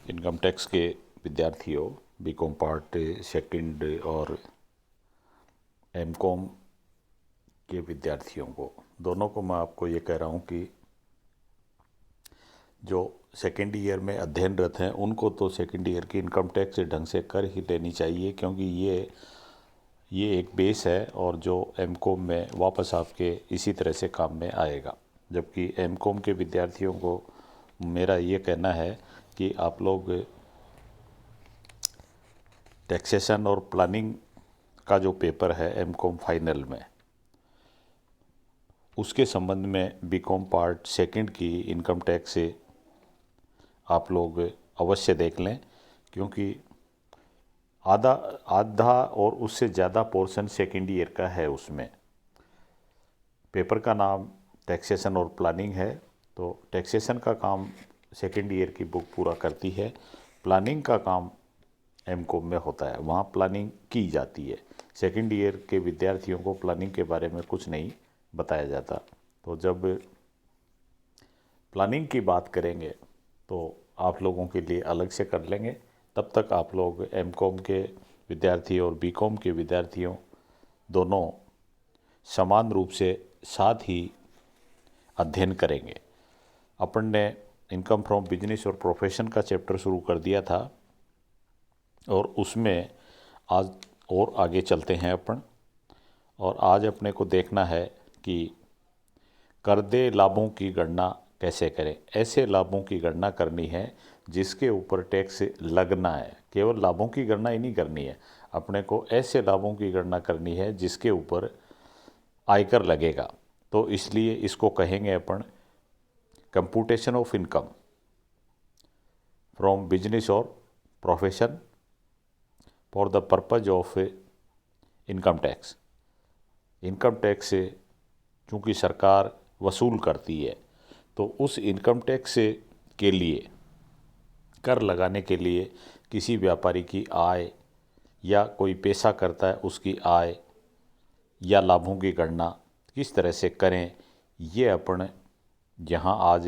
Income tax के विद्यार्थियों, BCom part second और एमकॉम के विद्यार्थियों को, दोनों को मैं आपको ये कह रहा हूँ कि जो सेकेंड ईयर में अध्ययनरत हैं उनको तो सेकेंड ईयर की इनकम टैक्स ढंग से कर ही लेनी चाहिए, क्योंकि ये एक बेस है और जो एमकॉम में वापस आपके इसी तरह से काम में आएगा। जबकि एमकॉम के विद्यार्थियों को मेरा ये कहना है कि आप लोग टैक्सेशन और प्लानिंग का जो पेपर है एमकॉम फाइनल में, उसके संबंध में बीकॉम पार्ट सेकंड की इनकम टैक्स से आप लोग अवश्य देख लें, क्योंकि आधा आधा और उससे ज़्यादा पोर्शन सेकेंड ईयर का है। उसमें पेपर का नाम टैक्सेशन और प्लानिंग है, तो टैक्सेशन का काम सेकेंड ईयर की बुक पूरा करती है, प्लानिंग का काम एमकॉम में होता है, वहाँ प्लानिंग की जाती है। सेकेंड ईयर के विद्यार्थियों को प्लानिंग के बारे में कुछ नहीं बताया जाता। तो जब प्लानिंग की बात करेंगे तो आप लोगों के लिए अलग से कर लेंगे। तब तक आप लोग एमकॉम के विद्यार्थी और बीकॉम के विद्यार्थियों दोनों समान रूप से साथ ही अध्ययन करेंगे। अपन ने इनकम फ्रॉम बिजनेस और प्रोफेशन का चैप्टर शुरू कर दिया था और उसमें आज और आगे चलते हैं अपन। और आज अपने को देखना है कि कर दे लाभों की गणना कैसे करें। ऐसे लाभों की गणना करनी है जिसके ऊपर टैक्स लगना है। केवल लाभों की गणना ही नहीं करनी है, अपने को ऐसे लाभों की गणना करनी है जिसके ऊपर आयकर लगेगा। तो इसलिए इसको कहेंगे अपन computation of income from business और profession for the purpose of income tax. Income tax से चूँकि सरकार वसूल करती है, तो उस इनकम टैक्स के लिए, कर लगाने के लिए किसी व्यापारी की आय या कोई पेशा करता है उसकी आय या लाभों की गणना किस तरह से करें, ये अपन यहाँ आज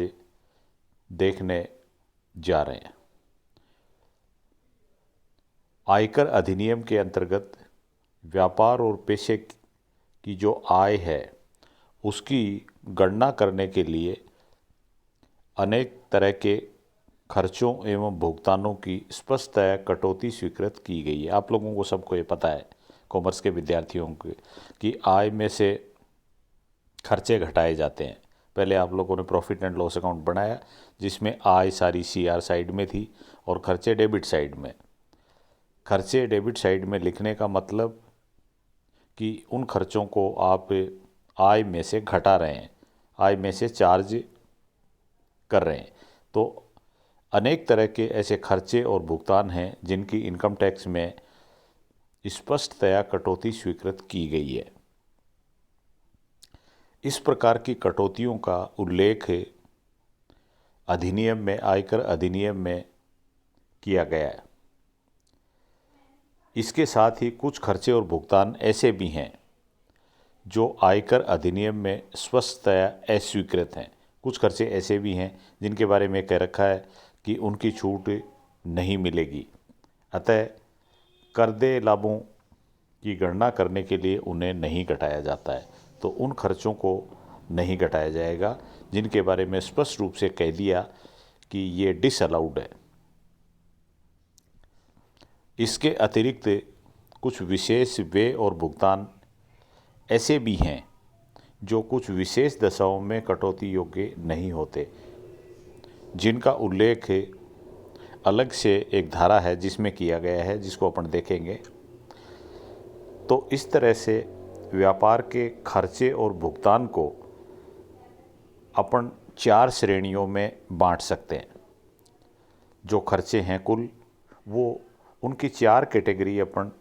देखने जा रहे हैं। आयकर अधिनियम के अंतर्गत व्यापार और पेशे की जो आय है उसकी गणना करने के लिए अनेक तरह के खर्चों एवं भुगतानों की स्पष्टतया कटौती स्वीकृत की गई है। आप लोगों को सबको ये पता है, कॉमर्स के विद्यार्थियों के, कि आय में से खर्चे घटाए जाते हैं। पहले आप लोगों ने प्रॉफिट एंड लॉस अकाउंट बनाया जिसमें आय सारी सीआर साइड में थी और खर्चे डेबिट साइड में। खर्चे डेबिट साइड में लिखने का मतलब कि उन खर्चों को आप आय में से घटा रहे हैं, आय में से चार्ज कर रहे हैं। तो अनेक तरह के ऐसे खर्चे और भुगतान हैं जिनकी इनकम टैक्स में स्पष्टतया कटौती स्वीकृत की गई है। इस प्रकार की कटौतियों का उल्लेख अधिनियम में, आयकर अधिनियम में किया गया है। इसके साथ ही कुछ खर्चे और भुगतान ऐसे भी हैं जो आयकर अधिनियम में स्पष्टतया अस्वीकृत हैं। कुछ खर्चे ऐसे भी हैं जिनके बारे में कह रखा है कि उनकी छूट नहीं मिलेगी। अतः कर दे लाभों की गणना करने के लिए उन्हें नहीं घटाया जाता है, तो उन खर्चों को नहीं घटाया जाएगा जिनके बारे में स्पष्ट रूप से कह दिया कि ये डिसअलाउड है। इसके अतिरिक्त कुछ विशेष व्यय और भुगतान ऐसे भी हैं जो कुछ विशेष दशाओं में कटौती योग्य नहीं होते, जिनका उल्लेख अलग से एक धारा है जिसमें किया गया है, जिसको अपन देखेंगे। तो इस तरह से व्यापार के खर्चे और भुगतान को अपन 4 श्रेणियों में बांट सकते हैं। जो खर्चे हैं कुल, वो उनकी 4 कैटेगरी अपन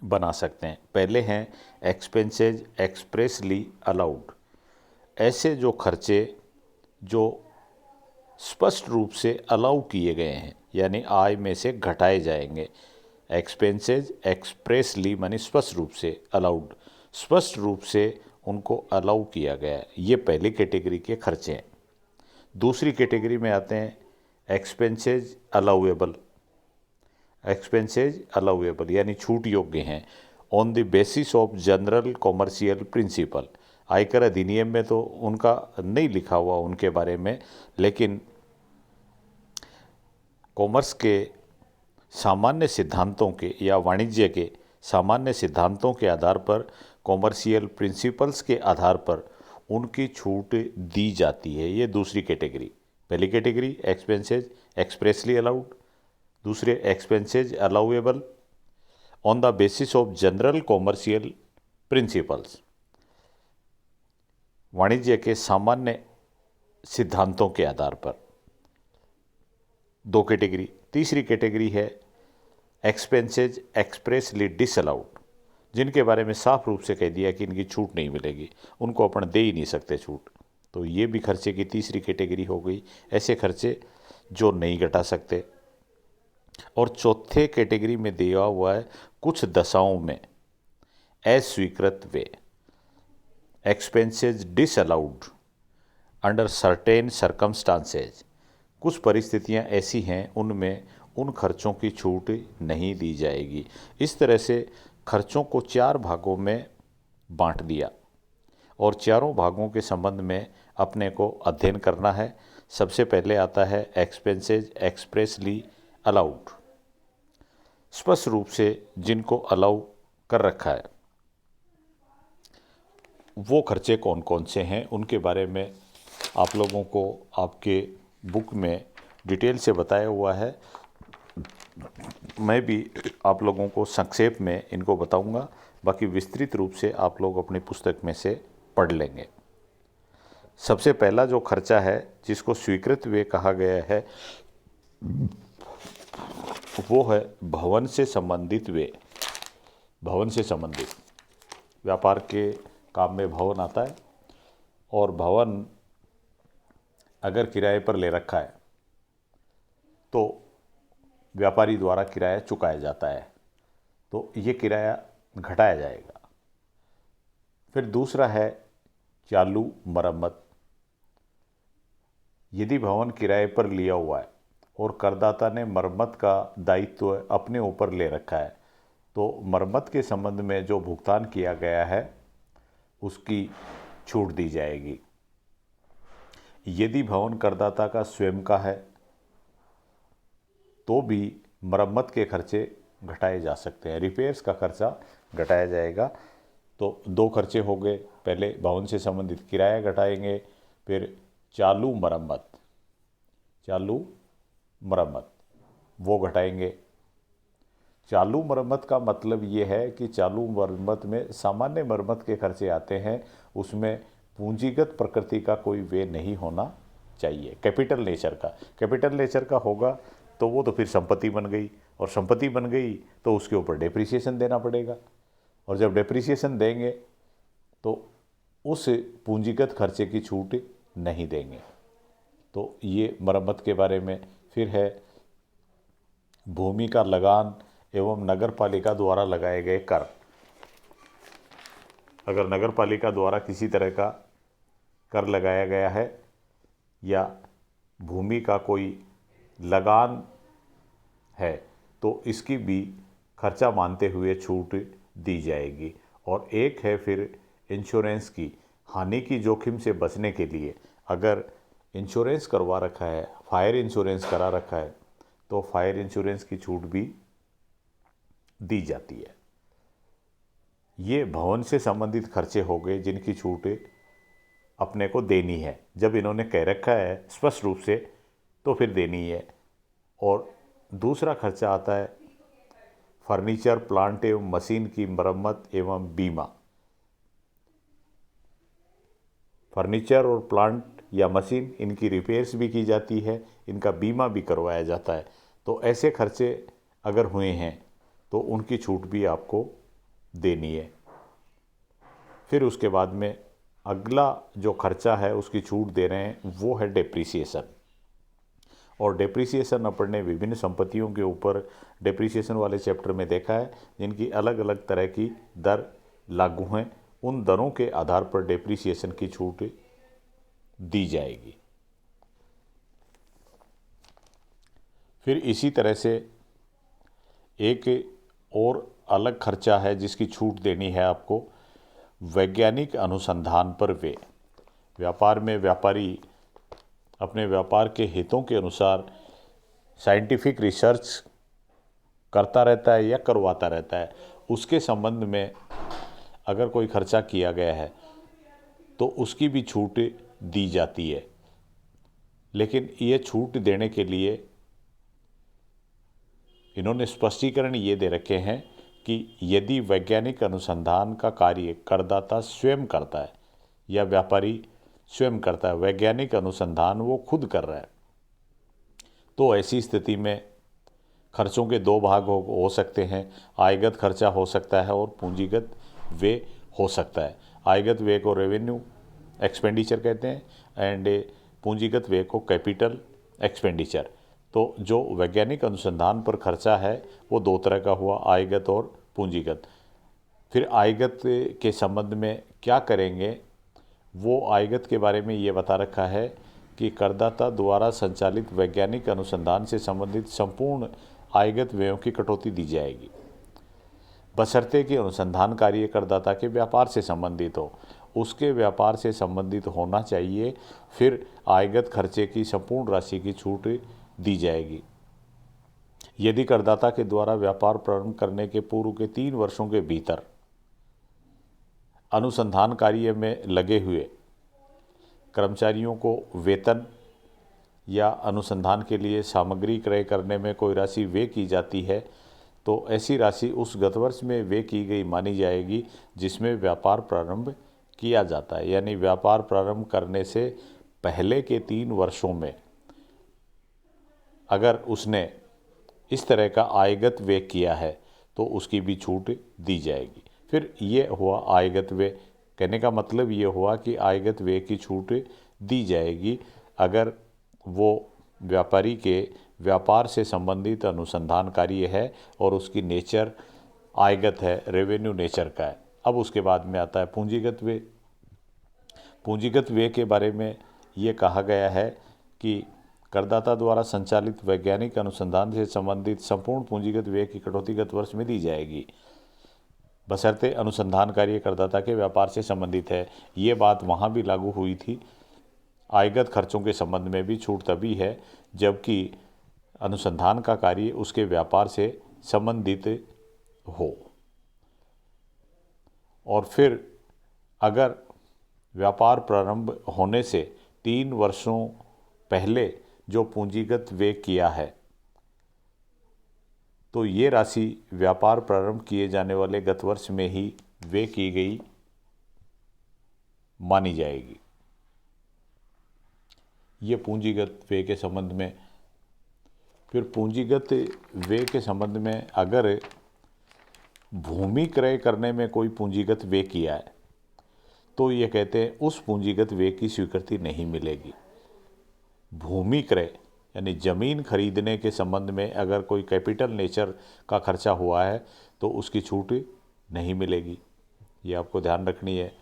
बना सकते हैं। पहले हैं एक्सपेंसेज एक्सप्रेसली अलाउड। ऐसे जो खर्चे जो स्पष्ट रूप से अलाउ किए गए हैं, यानी आय में से घटाए जाएंगे। एक्सपेंसेज एक्सप्रेसली मानी स्पष्ट रूप से, अलाउड स्पष्ट रूप से उनको अलाउ किया गया है। ये पहली कैटेगरी के खर्चे हैं। दूसरी कैटेगरी में आते हैं एक्सपेंसेज अलाउएबल, एक्सपेंसेज अलाउएबल यानी छूट योग्य हैं on the basis of general commercial principle. आयकर अधिनियम में तो उनका नहीं लिखा हुआ उनके बारे में, लेकिन कॉमर्स के सामान्य सिद्धांतों के या वाणिज्य के सामान्य सिद्धांतों के आधार पर, कॉमर्शियल प्रिंसिपल्स के आधार पर उनकी छूट दी जाती है। ये दूसरी कैटेगरी। पहली कैटेगरी एक्सपेंसेज एक्सप्रेसली अलाउड, दूसरे expenses allowable on the basis of general commercial principles, वाणिज्य के सामान्य सिद्धांतों के आधार पर। दो कैटेगरी। तीसरी कैटेगरी है एक्सपेंसेज एक्सप्रेसली डिसअलाउड, जिनके बारे में साफ रूप से कह दिया कि इनकी छूट नहीं मिलेगी, उनको अपन दे ही नहीं सकते छूट। तो ये भी खर्चे की तीसरी कैटेगरी हो गई, ऐसे खर्चे जो नहीं घटा सकते। और चौथे कैटेगरी में दिया हुआ है कुछ दशाओं में अस्वीकृत वे, expenses disallowed under certain circumstances. कुछ परिस्थितियां ऐसी हैं उनमें उन खर्चों की छूट नहीं दी जाएगी। इस तरह से खर्चों को 4 भागों में बांट दिया और चारों भागों के संबंध में अपने को अध्ययन करना है। सबसे पहले आता है एक्सपेंसेज एक्सप्रेसली अलाउड, स्पष्ट रूप से जिनको अलाउ कर रखा है। वो खर्चे कौन कौन से हैं उनके बारे में आप लोगों को आपके बुक में डिटेल से बताया हुआ है। मैं भी आप लोगों को संक्षेप में इनको बताऊंगा, बाकी विस्तृत रूप से आप लोग अपनी पुस्तक में से पढ़ लेंगे। सबसे पहला जो खर्चा है जिसको स्वीकृत व्यय कहा गया है वो है भवन से संबंधित व्यय। भवन से संबंधित व्यापार के काम में भवन आता है, और भवन अगर किराए पर ले रखा है तो व्यापारी द्वारा किराया चुकाया जाता है, तो ये किराया घटाया जाएगा। फिर दूसरा है चालू मरम्मत। यदि भवन किराए पर लिया हुआ है और करदाता ने मरम्मत का दायित्व अपने ऊपर ले रखा है, तो मरम्मत के संबंध में जो भुगतान किया गया है उसकी छूट दी जाएगी। यदि भवन करदाता का स्वयं का है तो भी मरम्मत के खर्चे घटाए जा सकते हैं, रिपेयर्स का खर्चा घटाया जाएगा। तो 2 खर्चे हो गए, पहले भवन से संबंधित किराया घटाएंगे, फिर चालू मरम्मत वो घटाएंगे। चालू मरम्मत का मतलब ये है कि चालू मरम्मत में सामान्य मरम्मत के खर्चे आते हैं, उसमें पूंजीगत प्रकृति का कोई व्यय नहीं होना चाहिए, कैपिटल नेचर का होगा तो वो तो फिर संपत्ति बन गई, और संपत्ति बन गई तो उसके ऊपर डेप्रिसिएशन देना पड़ेगा, और जब डेप्रिसिएशन देंगे तो उस पूंजीगत खर्चे की छूट नहीं देंगे। तो ये मरम्मत के बारे में। फिर है भूमि का लगान एवं नगर पालिका द्वारा लगाए गए कर। अगर नगर पालिका द्वारा किसी तरह का कर लगाया गया है या भूमि का कोई लगान है तो इसकी भी खर्चा मानते हुए छूट दी जाएगी। और एक है फिर इंश्योरेंस की, हानि की जोखिम से बचने के लिए अगर इंश्योरेंस करवा रखा है, फायर इंश्योरेंस करा रखा है, तो फायर इंश्योरेंस की छूट भी दी जाती है। ये भवन से संबंधित खर्चे हो गए जिनकी छूट अपने को देनी है। जब इन्होंने कह रखा है स्पष्ट रूप से तो फिर देनी है। और दूसरा खर्चा आता है फर्नीचर, प्लांट एवं मशीन की मरम्मत एवं बीमा। फर्नीचर और प्लांट या मशीन इनकी रिपेयर्स भी की जाती है, इनका बीमा भी करवाया जाता है। तो ऐसे खर्चे अगर हुए हैं तो उनकी छूट भी आपको देनी है। फिर उसके बाद में अगला जो खर्चा है उसकी छूट दे रहे हैं वो है डेप्रिसिएशन। और डेप्रिसिएशन अपन ने विभिन्न संपत्तियों के ऊपर डेप्रिसिएशन वाले चैप्टर में देखा है, जिनकी अलग अलग तरह की दर लागू हैं। उन दरों के आधार पर डेप्रिसिएशन की छूट दी जाएगी। फिर इसी तरह से एक और अलग खर्चा है जिसकी छूट देनी है आपको, वैज्ञानिक अनुसंधान पर व्यय। व्यापार में व्यापारी अपने व्यापार के हितों के अनुसार साइंटिफिक रिसर्च करता रहता है या करवाता रहता है, उसके संबंध में अगर कोई खर्चा किया गया है तो उसकी भी छूट दी जाती है। लेकिन ये छूट देने के लिए इन्होंने स्पष्टीकरण ये दे रखे हैं कि यदि वैज्ञानिक अनुसंधान का कार्य करदाता स्वयं करता है या व्यापारी स्वयं करता है, वैज्ञानिक अनुसंधान वो खुद कर रहा है, तो ऐसी स्थिति में खर्चों के दो भाग हो सकते हैं। आयगत खर्चा हो सकता है और पूंजीगत व्यय हो सकता है। आयगत व्यय को रेवेन्यू एक्सपेंडिचर कहते हैं एंड पूंजीगत व्यय को कैपिटल एक्सपेंडिचर। तो जो वैज्ञानिक अनुसंधान पर खर्चा है वो दो तरह का हुआ, आयगत और पूंजीगत। फिर आयगत के संबंध में क्या करेंगे, वो आयगत के बारे में ये बता रखा है कि करदाता द्वारा संचालित वैज्ञानिक अनुसंधान से संबंधित संपूर्ण आयगत व्ययों की कटौती दी जाएगी, बशर्ते कि अनुसंधान कार्य करदाता के व्यापार से संबंधित हो। उसके व्यापार से संबंधित होना चाहिए, फिर आयगत खर्चे की संपूर्ण राशि की छूट दी जाएगी। यदि करदाता के द्वारा व्यापार प्रारंभ करने के पूर्व के 3 वर्षों के भीतर अनुसंधान कार्य में लगे हुए कर्मचारियों को वेतन या अनुसंधान के लिए सामग्री क्रय करने में कोई राशि व्यय की जाती है, तो ऐसी राशि उस गत वर्ष में व्यय की गई मानी जाएगी जिसमें व्यापार प्रारंभ किया जाता है। यानी व्यापार प्रारंभ करने से पहले के 3 वर्षों में अगर उसने इस तरह का आयगत व्यय किया है तो उसकी भी छूट दी जाएगी। फिर ये हुआ आयगत व्यय। कहने का मतलब ये हुआ कि आयगत व्यय की छूट दी जाएगी अगर वो व्यापारी के व्यापार से संबंधित अनुसंधान कार्य है और उसकी नेचर आयगत है, रेवेन्यू नेचर का है। अब उसके बाद में आता है पूंजीगत व्यय। पूंजीगत व्यय के बारे में ये कहा गया है कि करदाता द्वारा संचालित वैज्ञानिक अनुसंधान से संबंधित संपूर्ण पूंजीगत व्यय की कटौती गत वर्ष में दी जाएगी, बशर्ते अनुसंधान कार्य करदाता के व्यापार से संबंधित है। ये बात वहाँ भी लागू हुई थी। आयगत खर्चों के संबंध में भी छूट तभी है जबकि अनुसंधान का कार्य उसके व्यापार से संबंधित हो। और फिर अगर व्यापार प्रारंभ होने से 3 वर्षों पहले जो पूंजीगत व्यय किया है तो ये राशि व्यापार प्रारंभ किए जाने वाले गत वर्ष में ही व्यय की गई मानी जाएगी। ये पूंजीगत व्यय के संबंध में। फिर पूंजीगत व्यय के संबंध में अगर भूमि क्रय करने में कोई पूंजीगत व्यय किया है तो ये कहते हैं उस पूंजीगत व्यय की स्वीकृति नहीं मिलेगी। भूमि क्रय यानी ज़मीन खरीदने के संबंध में अगर कोई कैपिटल नेचर का खर्चा हुआ है तो उसकी छूट नहीं मिलेगी, ये आपको ध्यान रखनी है।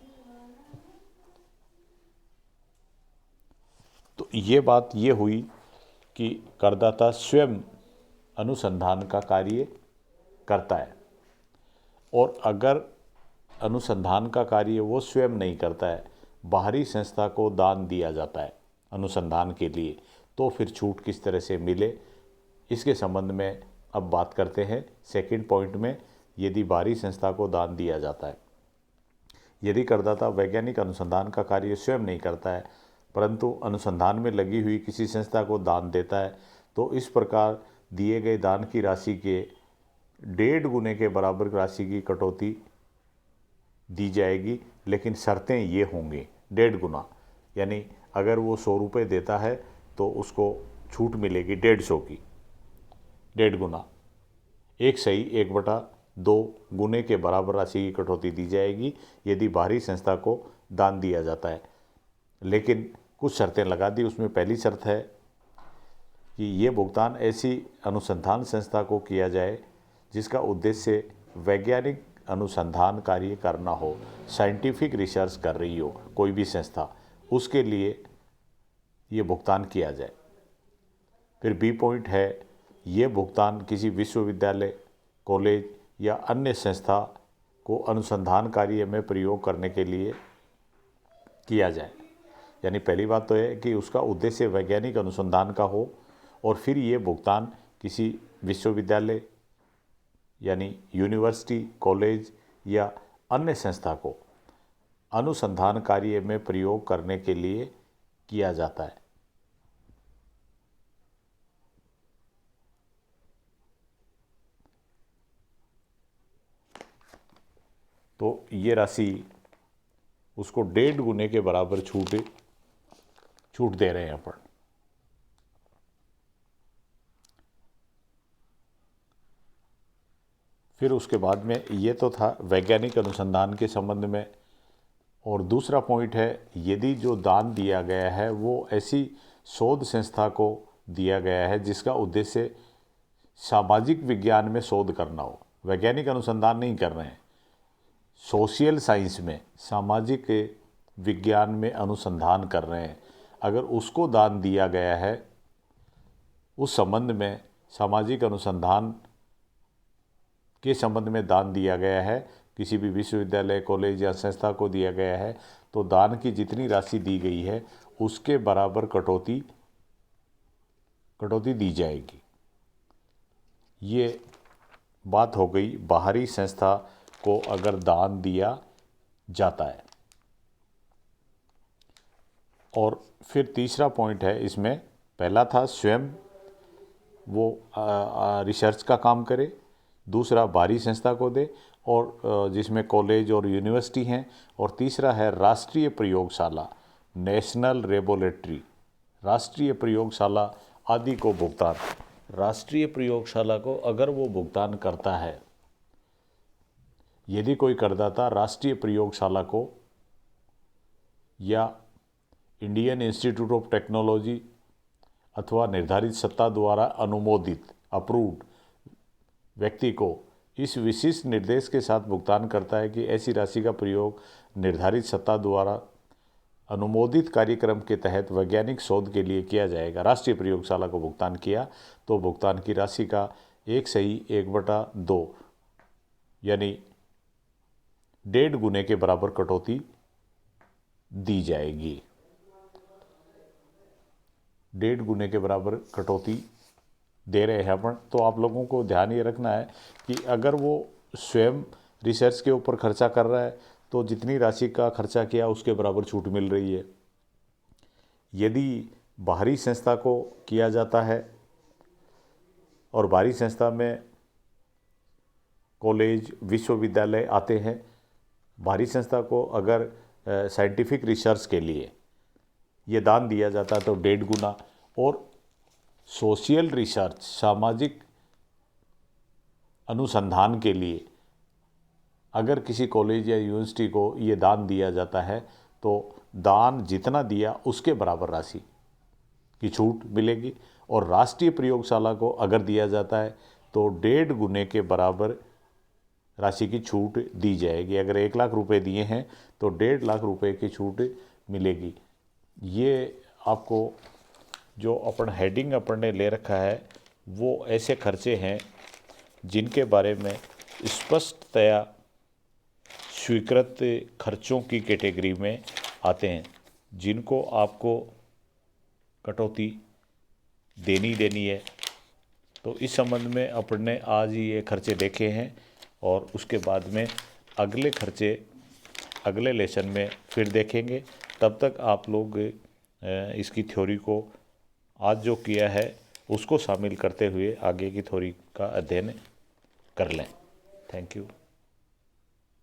तो ये बात ये हुई कि करदाता स्वयं अनुसंधान का कार्य करता है, और अगर अनुसंधान का कार्य वो स्वयं नहीं करता है, बाहरी संस्था को दान दिया जाता है अनुसंधान के लिए, तो फिर छूट किस तरह से मिले, इसके संबंध में अब बात करते हैं सेकंड पॉइंट में। यदि बाहरी संस्था को दान दिया जाता है, यदि करदाता वैज्ञानिक अनुसंधान का कार्य स्वयं नहीं करता है परंतु अनुसंधान में लगी हुई किसी संस्था को दान देता है, तो इस प्रकार दिए गए दान की राशि के 1.5 गुने के बराबर राशि की कटौती दी जाएगी। लेकिन शर्तें ये होंगी 1.5 गुना, यानी अगर वो 100 रुपये देता है तो उसको छूट मिलेगी 150 की, 1.5 गुना, 1/1/2 गुने के बराबर राशि की कटौती दी जाएगी यदि बाहरी संस्था को दान दिया जाता है। लेकिन कुछ शर्तें लगा दी। उसमें पहली शर्त है कि ये भुगतान ऐसी अनुसंधान संस्था को किया जाए जिसका उद्देश्य वैज्ञानिक अनुसंधान कार्य करना हो, साइंटिफिक रिसर्च कर रही हो कोई भी संस्था, उसके लिए ये भुगतान किया जाए। फिर बी पॉइंट है ये भुगतान किसी विश्वविद्यालय, कॉलेज या अन्य संस्था को अनुसंधान कार्य में प्रयोग करने के लिए किया जाए। यानी पहली बात तो है कि उसका उद्देश्य वैज्ञानिक अनुसंधान का हो, और फिर ये भुगतान किसी विश्वविद्यालय यानी यूनिवर्सिटी, कॉलेज या अन्य संस्था को अनुसंधान कार्य में प्रयोग करने के लिए किया जाता है। तो ये राशि उसको 1.5 गुने के बराबर छूट दे रहे हैं अपन। फिर उसके बाद में ये तो था वैज्ञानिक अनुसंधान के संबंध में, और दूसरा पॉइंट है यदि जो दान दिया गया है वो ऐसी शोध संस्था को दिया गया है जिसका उद्देश्य सामाजिक विज्ञान में शोध करना हो, वैज्ञानिक अनुसंधान नहीं कर रहे हैं, सोशल साइंस में, सामाजिक विज्ञान में अनुसंधान कर रहे हैं, अगर उसको दान दिया गया है, उस संबंध में सामाजिक अनुसंधान के संबंध में दान दिया गया है, किसी भी विश्वविद्यालय, कॉलेज या संस्था को दिया गया है, तो दान की जितनी राशि दी गई है उसके बराबर कटौती दी जाएगी। ये बात हो गई बाहरी संस्था को अगर दान दिया जाता है। और फिर तीसरा पॉइंट है इसमें, पहला था स्वयं वो रिसर्च का काम करे, दूसरा बाहरी संस्था को दे और जिसमें कॉलेज और यूनिवर्सिटी हैं, और तीसरा है राष्ट्रीय प्रयोगशाला, नेशनल लेबोरेटरी, राष्ट्रीय प्रयोगशाला आदि को भुगतान। राष्ट्रीय प्रयोगशाला को अगर वो भुगतान करता है, यदि कोई करदाता राष्ट्रीय प्रयोगशाला को या इंडियन इंस्टीट्यूट ऑफ टेक्नोलॉजी अथवा निर्धारित सत्ता द्वारा अनुमोदित अप्रूव्ड व्यक्ति को इस विशिष्ट निर्देश के साथ भुगतान करता है कि ऐसी राशि का प्रयोग निर्धारित सत्ता द्वारा अनुमोदित कार्यक्रम के तहत वैज्ञानिक शोध के लिए किया जाएगा, राष्ट्रीय प्रयोगशाला को भुगतान किया, तो भुगतान की राशि का 1/1/2 यानी 1.5 गुने के बराबर कटौती दी जाएगी। 1.5 गुने के बराबर कटौती दे रहे हैं अपन। तो आप लोगों को ध्यान ये रखना है कि अगर वो स्वयं रिसर्च के ऊपर खर्चा कर रहा है तो जितनी राशि का खर्चा किया उसके बराबर छूट मिल रही है। यदि बाहरी संस्था को किया जाता है और बाहरी संस्था में कॉलेज, विश्वविद्यालय आते हैं, बाहरी संस्था को अगर साइंटिफिक रिसर्च के लिए ये दान दिया जाता है तो 1.5 गुना, और सोशल रिसर्च, सामाजिक अनुसंधान के लिए अगर किसी कॉलेज या यूनिवर्सिटी को ये दान दिया जाता है तो दान जितना दिया उसके बराबर राशि की छूट मिलेगी, और राष्ट्रीय प्रयोगशाला को अगर दिया जाता है तो 1.5 गुने के बराबर राशि की छूट दी जाएगी। अगर 1 लाख रुपए दिए हैं तो 1.5 लाख रुपए की छूट मिलेगी। ये आपको जो अपन हेडिंग अपन ने ले रखा है वो ऐसे खर्चे हैं जिनके बारे में स्पष्टतया स्वीकृत खर्चों की कैटेगरी में आते हैं, जिनको आपको कटौती देनी है। तो इस संबंध में अपन ने आज ही ये खर्चे देखे हैं, और उसके बाद में अगले खर्चे अगले लेसन में फिर देखेंगे। तब तक आप लोग इसकी थ्योरी को आज जो किया है उसको शामिल करते हुए आगे की थ्योरी का अध्ययन कर लें। Thank you.